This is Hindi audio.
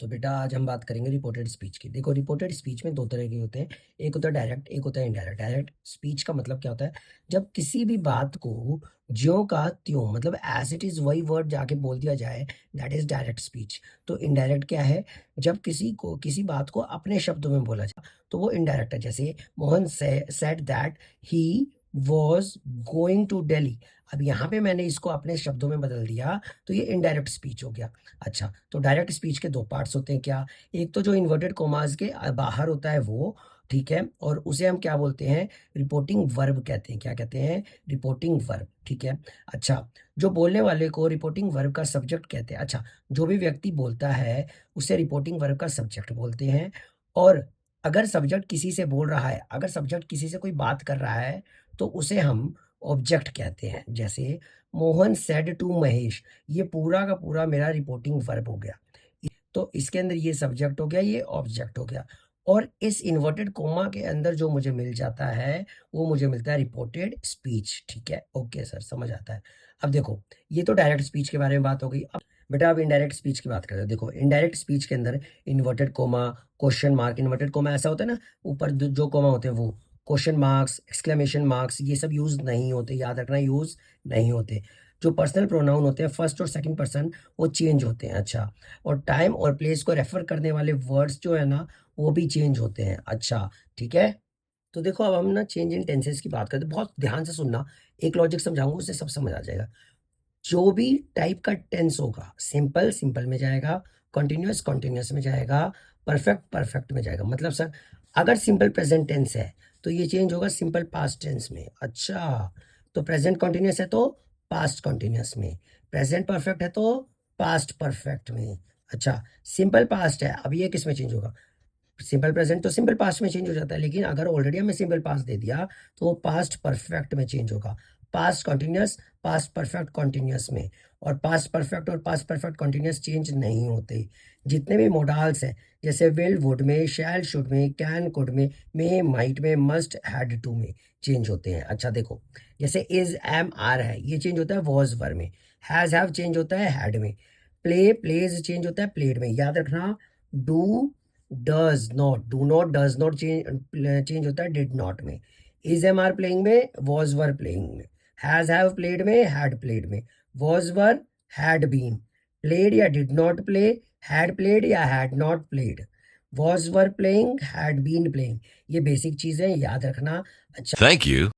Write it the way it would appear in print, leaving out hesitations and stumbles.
तो बेटा आज हम बात करेंगे रिपोर्टेड स्पीच की। देखो रिपोर्टेड स्पीच में दो तरह के होते हैं, एक होता है डायरेक्ट, एक होता है इनडायरेक्ट। डायरेक्ट स्पीच का मतलब क्या होता है, जब किसी भी बात को ज्यों का त्यों मतलब एज इट इज वही वर्ड जाके बोल दिया जाए, दैट इज डायरेक्ट स्पीच। तो इनडायरेक्ट क्या है, जब किसी को किसी बात को अपने शब्दों में बोला जाए तो वो इनडायरेक्ट है। जैसे Mohan said that he was going to Delhi. अब यहाँ पे मैंने इसको अपने शब्दों में बदल दिया तो ये इनडायरेक्ट स्पीच हो गया। अच्छा, तो डायरेक्ट स्पीच के दो पार्ट्स होते हैं क्या, एक तो जो इन्वर्टेड कोमास के बाहर होता है वो, ठीक है, और उसे हम क्या बोलते हैं, रिपोर्टिंग वर्ब कहते हैं। क्या कहते हैं, रिपोर्टिंग वर्ब, ठीक है। अच्छा, जो बोलने वाले को रिपोर्टिंग वर्ब का सब्जेक्ट कहते हैं। अच्छा, जो भी व्यक्ति बोलता है उसे रिपोर्टिंग वर्ब का सब्जेक्ट बोलते हैं। और अगर सब्जेक्ट किसी से बोल रहा है, अगर सब्जेक्ट किसी से कोई बात कर रहा है तो उसे हम ऑब्जेक्ट कहते हैं। जैसे मोहन सेड टू महेश, ये पूरा का पूरा मेरा रिपोर्टिंग वर्ब हो गया। तो इसके अंदर ये सब्जेक्ट हो गया, ये ऑब्जेक्ट हो गया। और इस इन्वर्टेड कोमा के अंदर जो मुझे मिल जाता है वो मुझे मिलता है रिपोर्टेड स्पीच। ठीक है, ओके सर, समझ आता है। अब देखो, ये तो डायरेक्ट स्पीच के बारे में बात हो गई। अब बेटा अब इनडायरेक्ट स्पीच की बात करते हैं। देखो इनडायरेक्ट स्पीच के अंदर inverted coma, question mark, inverted coma ऐसा होता है ना, ऊपर जो कोमा होते हैं वो, क्वेश्चन मार्क्स, एक्सक्लेमेशन मार्क्स, ये सब यूज नहीं होते, याद रखना, यूज नहीं होते। जो पर्सनल प्रोनाउन होते हैं फर्स्ट और सेकंड पर्सन, वो चेंज होते हैं। अच्छा, और टाइम और प्लेस को रेफर करने वाले वर्ड्स जो है ना वो भी चेंज होते हैं। अच्छा, ठीक है। तो देखो अब हम ना चेंज इन टेंसेस की बात करते हैं, बहुत ध्यान से सुनना, एक लॉजिक समझाऊंगा उससे सब समझ आ जाएगा। जो भी टाइप का टेंस होगा, सिंपल सिंपल में जाएगा, कॉन्टिन्यूअस कॉन्टिन्यूअस में जाएगा, परफेक्ट परफेक्ट में जाएगा। मतलब सर अगर सिंपल प्रेजेंट टेंस है तो ये चेंज होगा सिंपल पास्ट टेंस में। अच्छा, तो प्रेजेंट कॉन्टिन्यूअस है तो पास्ट कॉन्टिन्यूअस में, प्रेजेंट परफेक्ट है तो पास्ट परफेक्ट में। अच्छा, सिंपल पास्ट है, अब ये किस में चेंज होगा, सिंपल प्रेजेंट तो सिंपल पास्ट में चेंज हो जाता है, लेकिन अगर ऑलरेडी हमें सिंपल पास्ट दे दिया तो वो पास्ट परफेक्ट में चेंज होगा, past continuous past perfect continuous में। और पास्ट परफेक्ट और पास्ट परफेक्ट कॉन्टिन्यूअस चेंज नहीं होते। जितने भी मोडाल्स हैं, जैसे विल वुड में, शैल शुड में, कैन कुड में, मे माइट में, मस्ट हैड टू में चेंज होते हैं। अच्छा देखो, जैसे इज एम आर है, ये चेंज होता है वॉज वर में, हैज हैव चेंज होता है हैड में, प्ले प्लेज चेंज होता है प्लेड में। याद रखना, do does not, do not does not change होता है डिड नॉट में, इज एम आर प्लेइंग में, वॉज वर प्लेइंग में, हैज हैव प्लेड में, हैड प्लेड में, was were had been, played या did not play, had played या had not played, was were playing, had been playing. ये बेसिक चीजें याद रखना। अच्छा, Thank you.